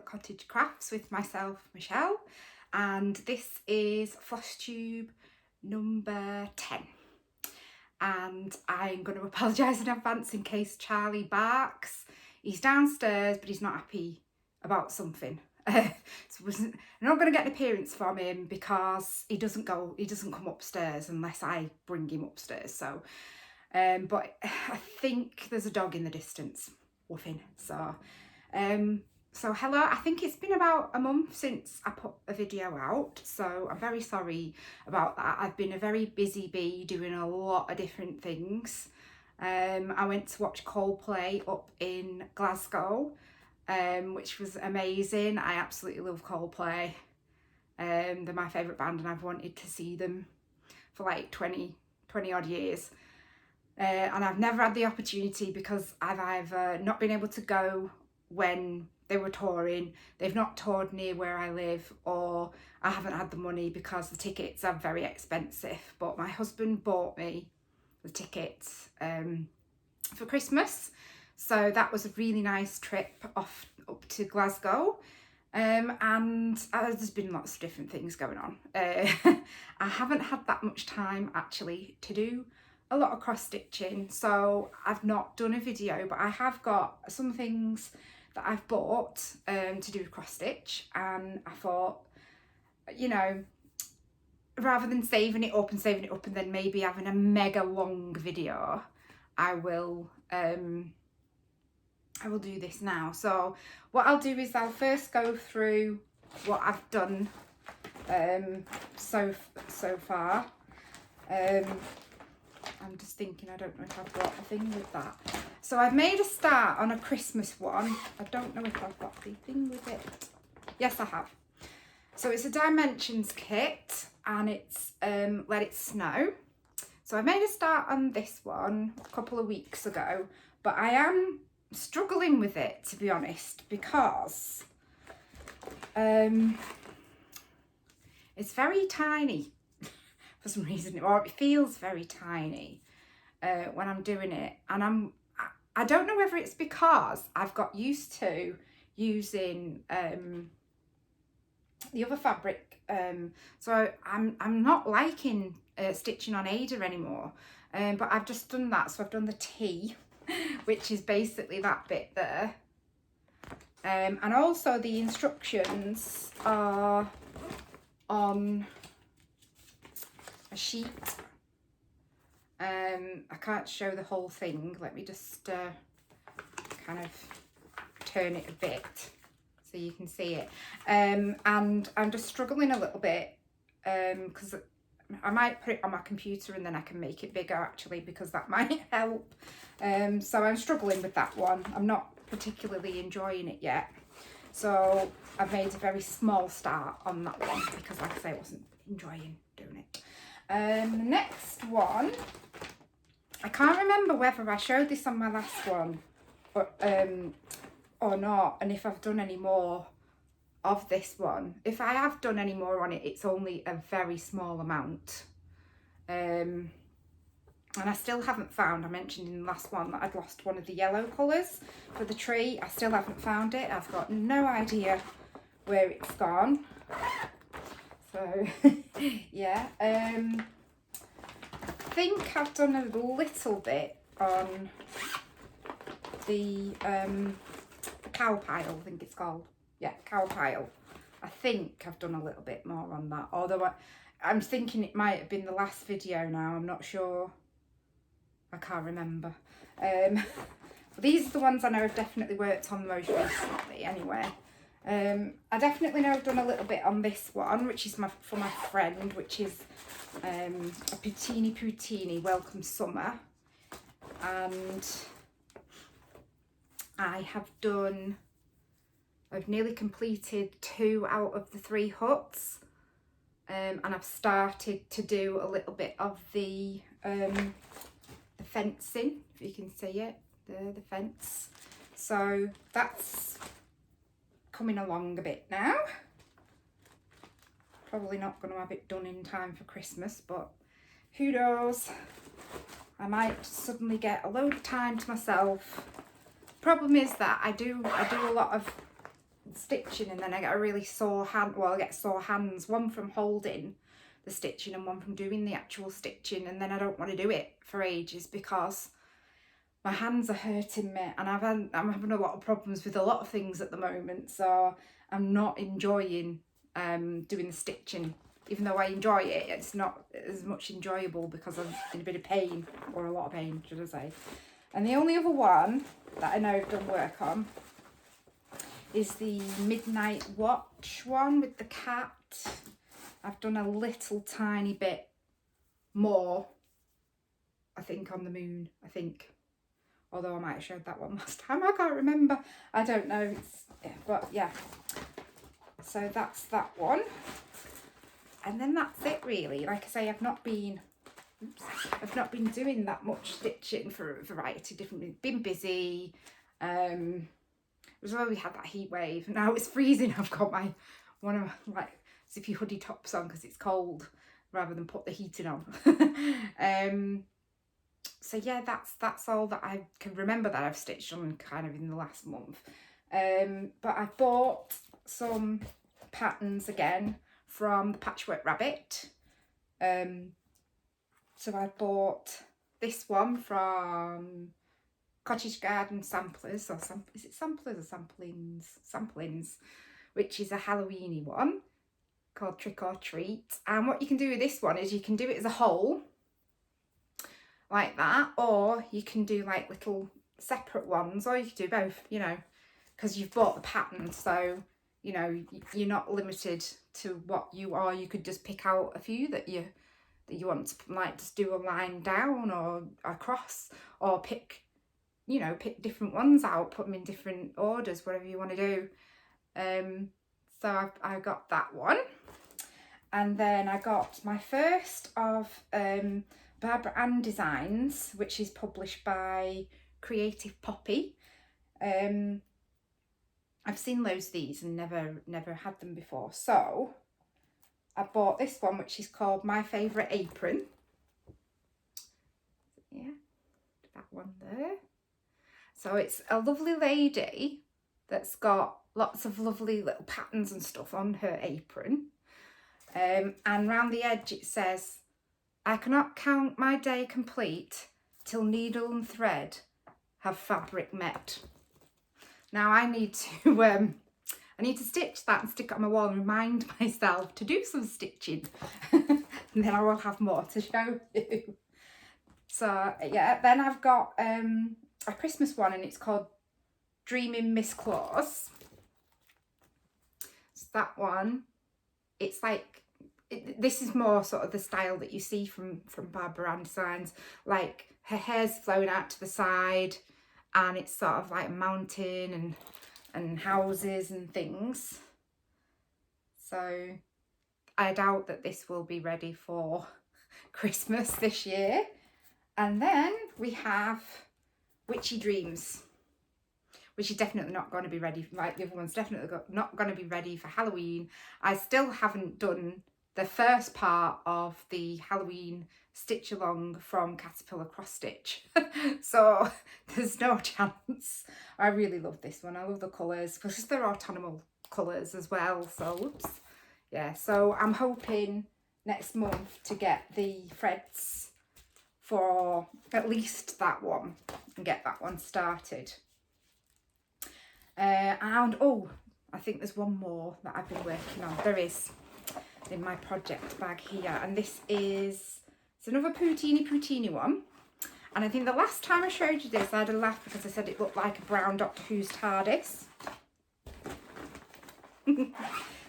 at Cottage Crafts with myself, Michelle, and this is Flosstube number 10. And I'm going to apologise in advance in case Charlie barks. He's downstairs, but he's not happy about something. So I'm not going to get an appearance from him because he doesn't come upstairs unless I bring him upstairs. So, but I think there's a dog in the distance woofing. So hello. I think it's been about a month since I put a video out, so I'm very sorry about that. I've been a very busy bee doing a lot of different things. I went to watch Coldplay up in Glasgow, which was amazing. I absolutely love Coldplay. They're my favourite band and I've wanted to see them for like 20 odd years. And I've never had the opportunity because I've either not been able to go when they were touring, they've not toured near where I live, or I haven't had the money because the tickets are very expensive. But my husband bought me the tickets for Christmas, so that was a really nice trip up to Glasgow. And there's been lots of different things going on. I haven't had that much time actually to do a lot of cross stitching, so I've not done a video, but I have got some things that I've bought to do with cross stitch, and I thought, you know, rather than saving it up and then maybe having a mega long video, I will do this now. So what I'll do is I'll first go through what I've done so far. I'm just thinking, I don't know if I've got a thing with that. So I've made a start on a Christmas one. I don't know if I've got the thing with it. Yes, I have. So it's a dimensions kit and it's Let It Snow. So I made a start on this one a couple of weeks ago, but I am struggling with it, to be honest, because it's very tiny for some reason, or it feels very tiny when I'm doing it, and I don't know whether it's because I've got used to using the other fabric, so I'm not liking stitching on Ada anymore, but I've just done that. So I've done the T, which is basically that bit there, and also the instructions are on a sheet. I can't show the whole thing. Let me just kind of turn it a bit so you can see it. And I'm just struggling a little bit because I might put it on my computer and then I can make it bigger actually, because that might help. So I'm struggling with that one. I'm not particularly enjoying it yet. So I've made a very small start on that one because, like I say, I wasn't enjoying doing it. The next one, I can't remember whether I showed this on my last one or not, and if I've done any more of this one. If I have done any more on it, it's only a very small amount. And I still haven't found, I mentioned in the last one that I'd lost one of the yellow colours for the tree. I still haven't found it. I've got no idea where it's gone. So yeah, I think I've done a little bit on the cow pile, I think it's called. Yeah, cow pile. I think I've done a little bit more on that, although I'm thinking it might have been the last video now, I'm not sure. I can't remember. But these are the ones I know I've definitely worked on most recently anyway. I definitely know I've done a little bit on this one, which is for my friend, which is a Poutini Welcome Summer. And I've nearly completed 2 out of the 3 huts. And I've started to do a little bit of the fencing, if you can see it, the fence. So that's coming along a bit now. Probably not going to have it done in time for Christmas, but who knows, I might suddenly get a load of time to myself. Problem is that I do a lot of stitching, and then I get a really sore hand. Well, I get sore hands, one from holding the stitching and one from doing the actual stitching, and then I don't want to do it for ages because my hands are hurting me, and I'm having a lot of problems with a lot of things at the moment, so I'm not enjoying doing the stitching. Even though I enjoy it, it's not as much enjoyable because I'm in a bit of pain, or a lot of pain, should I say. And the only other one that I know I've done work on is the Midnight Watch one with the cat. I've done a little tiny bit more, I think, on the moon, I think. Although I might have showed that one last time, I can't remember. I don't know, but yeah. So that's that one. And then that's it really. Like I say, I've not been doing that much stitching for a variety of different, been busy. It was when we had that heat wave. Now it's freezing. I've got one of my like zippy hoodie tops on because it's cold, rather than put the heating on. So yeah, that's all that I can remember that I've stitched on kind of in the last month. But I bought some patterns again from the Patchwork Rabbit. So I bought this one from Cottage Garden Samplers, or is it Samplers or Samplings? Samplings, which is a Halloweeny one called Trick or Treat. And what you can do with this one is you can do it as a whole, like that, or you can do like little separate ones, or you can do both, you know, because you've bought the pattern, so you know you're not limited to what you are. You could just pick out a few that you want to like just do a line down or across, or pick different ones out, put them in different orders, whatever you want to do. So I got that one, and then I got my first of Barbara Ann designs, which is published by Creative Poppy. I've seen loads of these and never had them before, so I bought this one, which is called My Favourite Apron. Yeah, that one there. So it's a lovely lady that's got lots of lovely little patterns and stuff on her apron. And round the edge it says, "I cannot count my day complete till needle and thread have fabric met." Now I need to stitch that and stick it on my wall and remind myself to do some stitching. And then I will have more to show you. So yeah, then I've got a Christmas one, and it's called Dreaming Miss Claus. So that one, it's like, this is more sort of the style that you see from Barbara Ann designs. Like her hair's flown out to the side, and it's sort of like a mountain and houses and things. So I doubt that this will be ready for Christmas this year. And then we have Witchy Dreams, which is definitely not going to be ready, like the other one's definitely not going to be ready for Halloween. I still haven't done the first part of the Halloween stitch along from Caterpillar Cross Stitch, so there's no chance. I really love this one. I love the colours because they're autumnal colours as well. So whoops, yeah. So I'm hoping next month to get the threads for at least that one and get that one started. And oh, I think there's one more that I've been working on. There is, in my project bag here, and this is, it's another Poutini one. And I think the last time I showed you this, I had a laugh because I said it looked like a brown Doctor Who's TARDIS.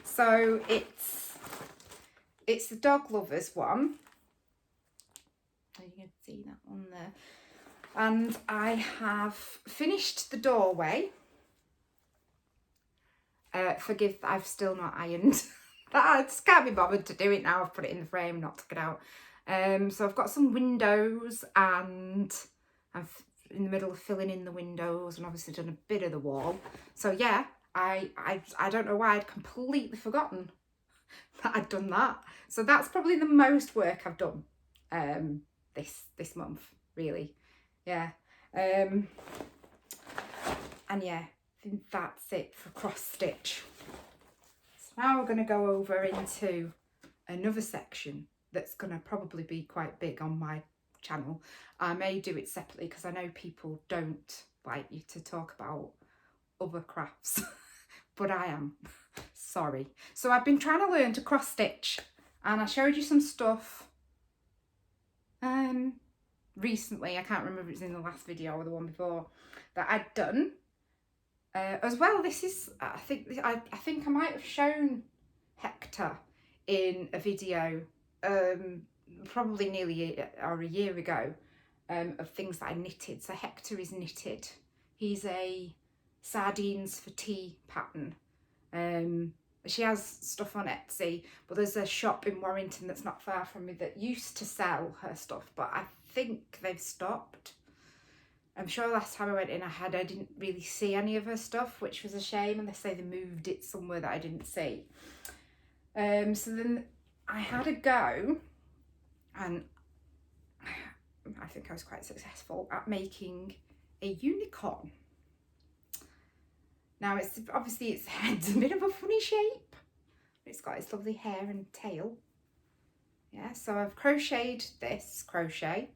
So it's the Dog Lovers one. You can see that one there. And I have finished the doorway. Forgive that I've still not ironed. I just can't be bothered to do it now. I've put it in the frame, not took it out. So I've got some windows, and I'm in the middle of filling in the windows, and obviously done a bit of the wall. So yeah, I don't know why I'd completely forgotten that I'd done that. So that's probably the most work I've done this month, really. Yeah. And yeah, think that's it for cross stitch. So now we're going to go over into another section that's going to probably be quite big on my channel. I may do it separately because I know people don't like you to talk about other crafts, but I am. Sorry. So I've been trying to learn to cross stitch, and I showed you some stuff recently. I can't remember if it was in the last video or the one before that I'd done. As well, this is, I think I might have shown Hector in a video probably nearly a year ago of things that I knitted. So Hector is knitted. He's a sardines for tea pattern. She has stuff on Etsy, but there's a shop in Warrington that's not far from me that used to sell her stuff, but I think they've stopped. I'm sure last time I went in I didn't really see any of her stuff, which was a shame, and they say they moved it somewhere that I didn't see. So then I had a go, and I think I was quite successful at making a unicorn. Now it's obviously its head's a bit of a funny shape. It's got its lovely hair and tail. Yeah, so I've crocheted this crochet.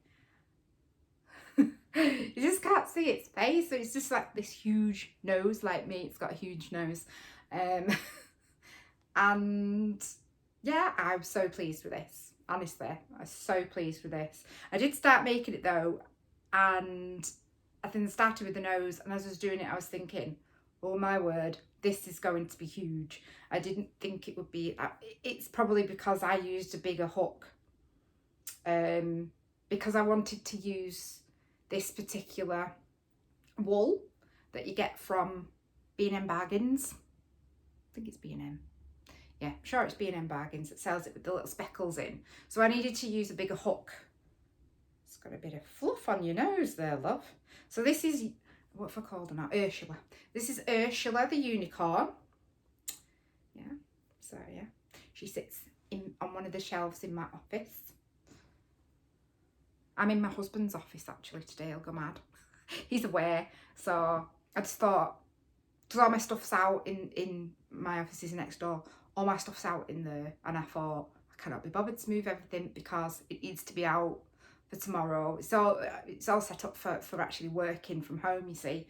You just can't see its face, so it's just like this huge nose, like me. It's got a huge nose. And yeah, I'm so pleased with this. Honestly, I'm so pleased with this. I did start making it though, and I think I started with the nose, and as I was doing it I was thinking, oh my word, this is going to be huge. I didn't think it would be. It's probably because I used a bigger hook, because I wanted to use this particular wool that you get from B&M Bargains. I think it's B&M. Yeah, I'm sure it's B&M Bargains that sells it with the little speckles in. So I needed to use a bigger hook. It's got a bit of fluff on your nose there, love. So this is, what have I called her now? Ursula. This is Ursula the unicorn. Yeah, so yeah. She sits on one of the shelves in my office. I'm in my husband's office actually today, I'll go mad. He's aware, so I just thought, because all my stuff's out in my office is next door, all my stuff's out in there, and I thought, I cannot be bothered to move everything because it needs to be out for tomorrow. It's all set up for actually working from home, you see.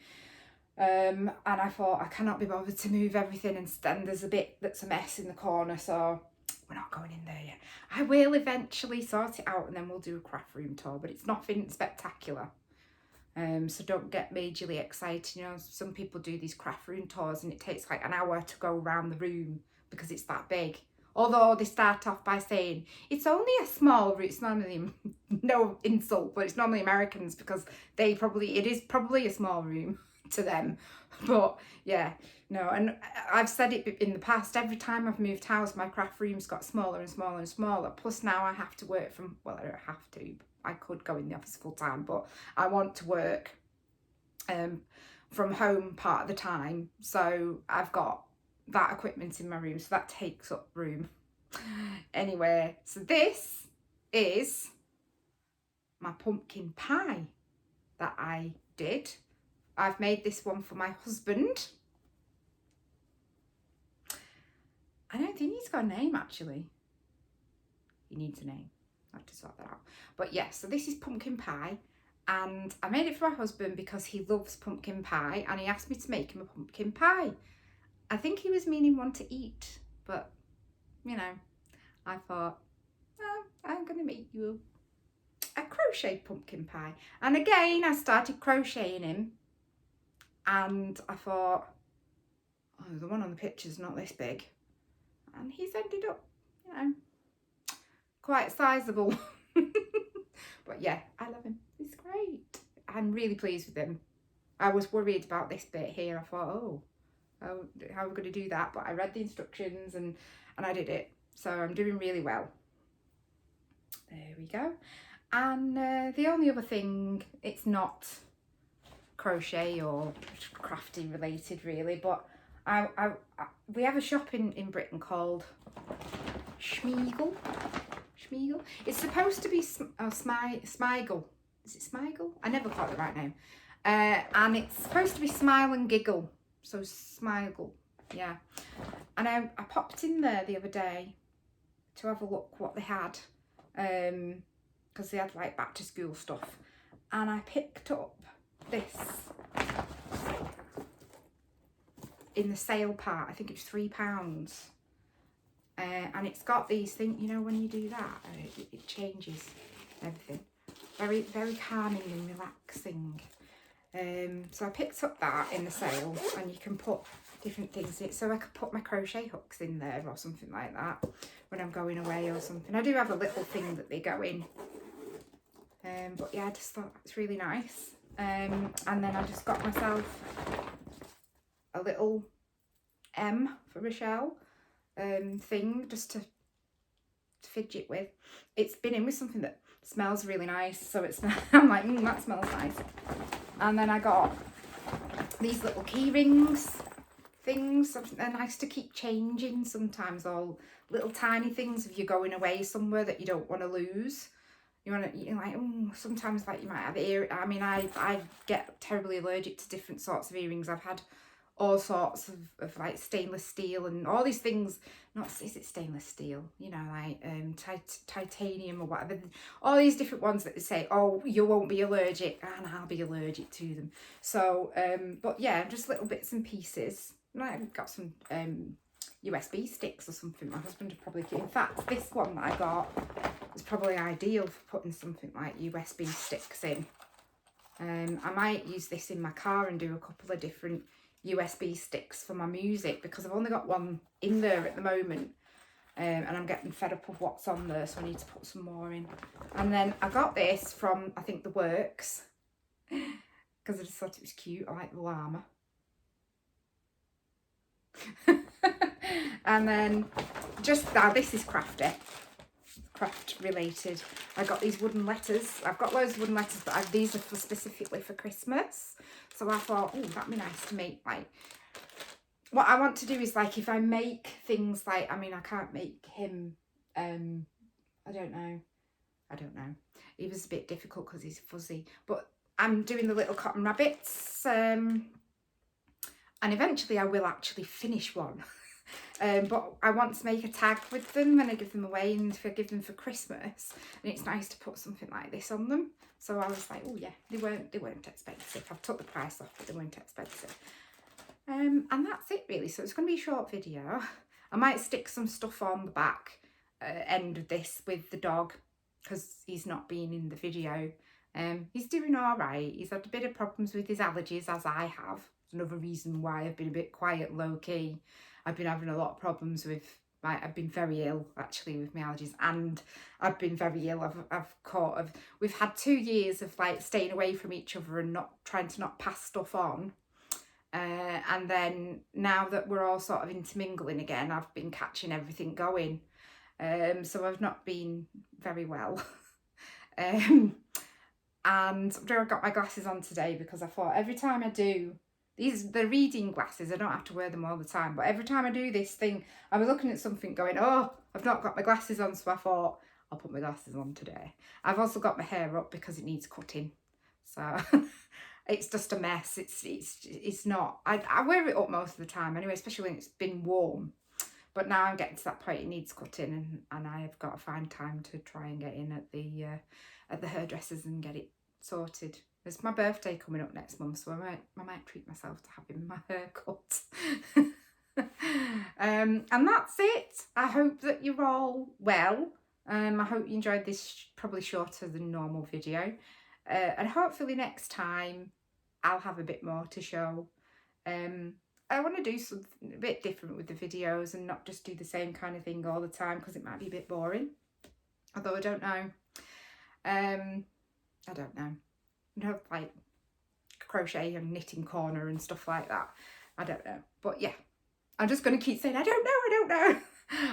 And I thought, I cannot be bothered to move everything, and there's a bit that's a mess in the corner, so we're not going in there yet. I will eventually sort it out, and then we'll do a craft room tour, but it's nothing spectacular. So don't get majorly excited. You know, some people do these craft room tours and it takes like an hour to go around the room because it's that big. Although they start off by saying it's only a small room. It's normally no insult, but it's normally Americans because it is probably a small room to them. But yeah, no, and I've said it in the past, every time I've moved house, my craft room's got smaller and smaller and smaller. Plus now I have to work from, well, I don't have to, I could go in the office full time, but I want to work from home part of the time. So I've got that equipment in my room, so that takes up room. Anyway, so this is my pumpkin pie that I did. I've made this one for my husband. I don't think he's got a name actually. He needs a name. I have to sort that out. But yeah, so this is pumpkin pie, and I made it for my husband because he loves pumpkin pie, and he asked me to make him a pumpkin pie. I think he was meaning one to eat, but you know, I thought, well, I'm going to make you a crochet pumpkin pie. And again, I started crocheting him, and I thought, oh, the one on the picture's not this big. And he's ended up, you know, quite sizable. But yeah, I love him. He's great. I'm really pleased with him. I was worried about this bit here. I thought, oh, how are we going to do that? But I read the instructions and I did it. So I'm doing really well. There we go. And the only other thing, it's not crochet or crafty related really, but we have a shop in Britain called Smiggle. It's supposed to be Smiggle. Is it Smiggle? I never got the right name. And it's supposed to be Smile and Giggle. So Smiggle, yeah. And I popped in there the other day to have a look what they had, because they had like back to school stuff, and I picked up this in the sale part. I think it's £3, and it's got these things, you know, when you do that, it changes everything. Very, very calming and relaxing. So I picked up that in the sale, and you can put different things in it. So I could put my crochet hooks in there or something like that when I'm going away or something. I do have a little thing that they go in. But yeah, I just thought it's really nice. And then I just got myself a little M for Michelle thing just to fidget with. It's been in with something that smells really nice, so it's I'm like, that smells nice. And then I got these little key rings things. They're nice to keep changing sometimes, all little tiny things if you're going away somewhere that you don't want to lose. You're like, oh, sometimes like you might have I mean, I get terribly allergic to different sorts of earrings. I've had all sorts of like stainless steel and all these things. Is it stainless steel? You know, like titanium or whatever. All these different ones that they say, oh, you won't be allergic, and I'll be allergic to them. So, but yeah, just little bits and pieces. I've got some USB sticks or something. My husband would probably keep. In fact, this one that I got is probably ideal for putting something like USB sticks in. I might use this in my car and do a couple of different USB sticks for my music, because I've only got one in there at the moment, and I'm getting fed up of what's on there, so I need to put some more in. And then I got this from, I think, The Works, because I just thought it was cute. I like the llama. And then just now, this is crafty, craft related. I got these wooden letters. I've got loads of wooden letters, but these are specifically for Christmas. So I thought, oh, that'd be nice to make. Like, what I want to do is, like, if I make things like, I mean, I can't make him, I don't know. He was a bit difficult because he's fuzzy, but I'm doing the little cotton rabbits, and eventually I will actually finish one. But I want to make a tag with them when I give them away, and if I give them for Christmas, and it's nice to put something like this on them. So I was like, oh yeah, they weren't expensive. I've took the price off, but they weren't expensive. And that's it really. So it's going to be a short video. I might stick some stuff on the back end of this with the dog, because he's not been in the video. He's doing all right. He's had a bit of problems with his allergies, as I have. Another reason why I've been a bit quiet, low-key. I've been having a lot of problems with, I've been very ill actually with my allergies, and I've been very ill. We've had 2 years of like staying away from each other and not trying to not pass stuff on. And then now that we're all sort of intermingling again, I've been catching everything going. So I've not been very well. And I got my glasses on today because I thought every time I do, the reading glasses, I don't have to wear them all the time, but every time I do this thing, I was looking at something going, oh, I've not got my glasses on, so I thought, I'll put my glasses on today. I've also got my hair up because it needs cutting, so it's just a mess. It's not, I wear it up most of the time anyway, especially when it's been warm, but now I'm getting to that point it needs cutting, and I've got to find time to try and get in at the hairdressers and get it sorted. It's my birthday coming up next month, so I might treat myself to having my hair cut. And that's it. I hope that you're all well. I hope you enjoyed this probably shorter than normal video. And hopefully next time I'll have a bit more to show. I want to do something a bit different with the videos and not just do the same kind of thing all the time, because it might be a bit boring. Although I don't know. I don't know. Like crochet and knitting corner and stuff like that. I don't know. But yeah, I'm just going to keep saying, I don't know.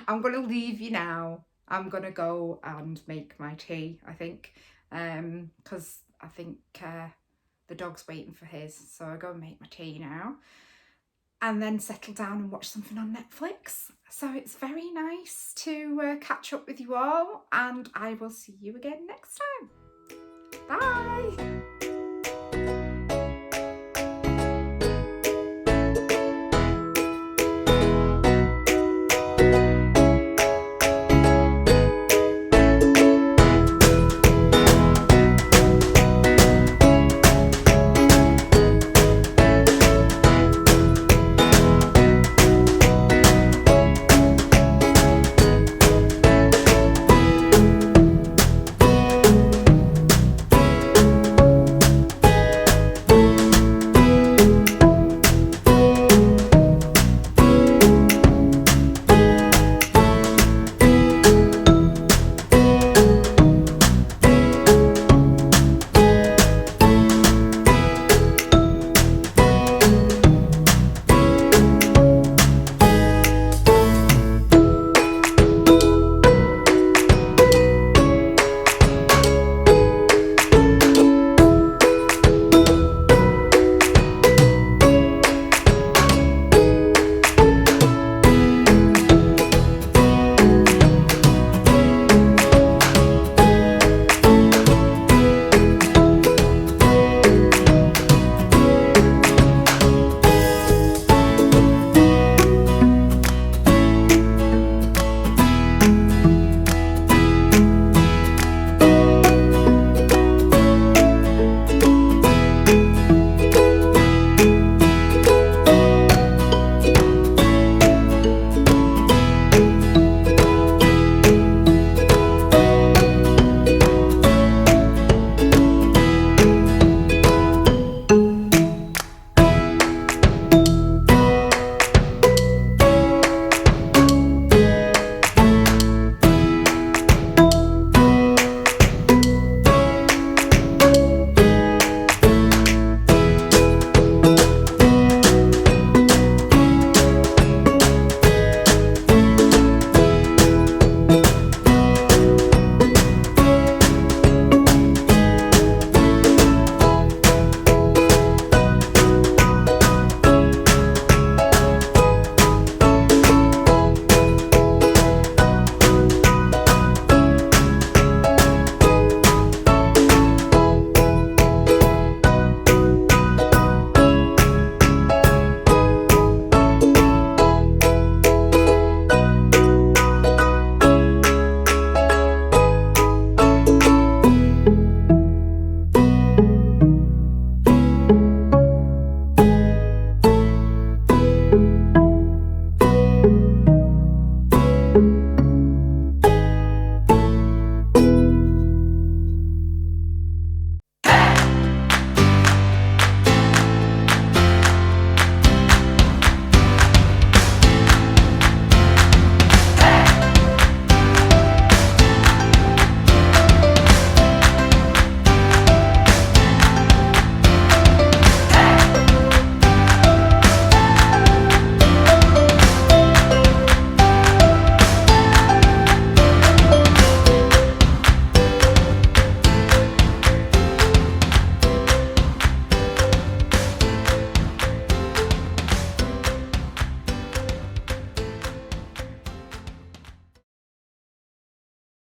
I'm going to leave you now. I'm going to go and make my tea, I think. Because I think the dog's waiting for his. So I'll go and make my tea now. And then settle down and watch something on Netflix. So it's very nice to catch up with you all. And I will see you again next time. Bye.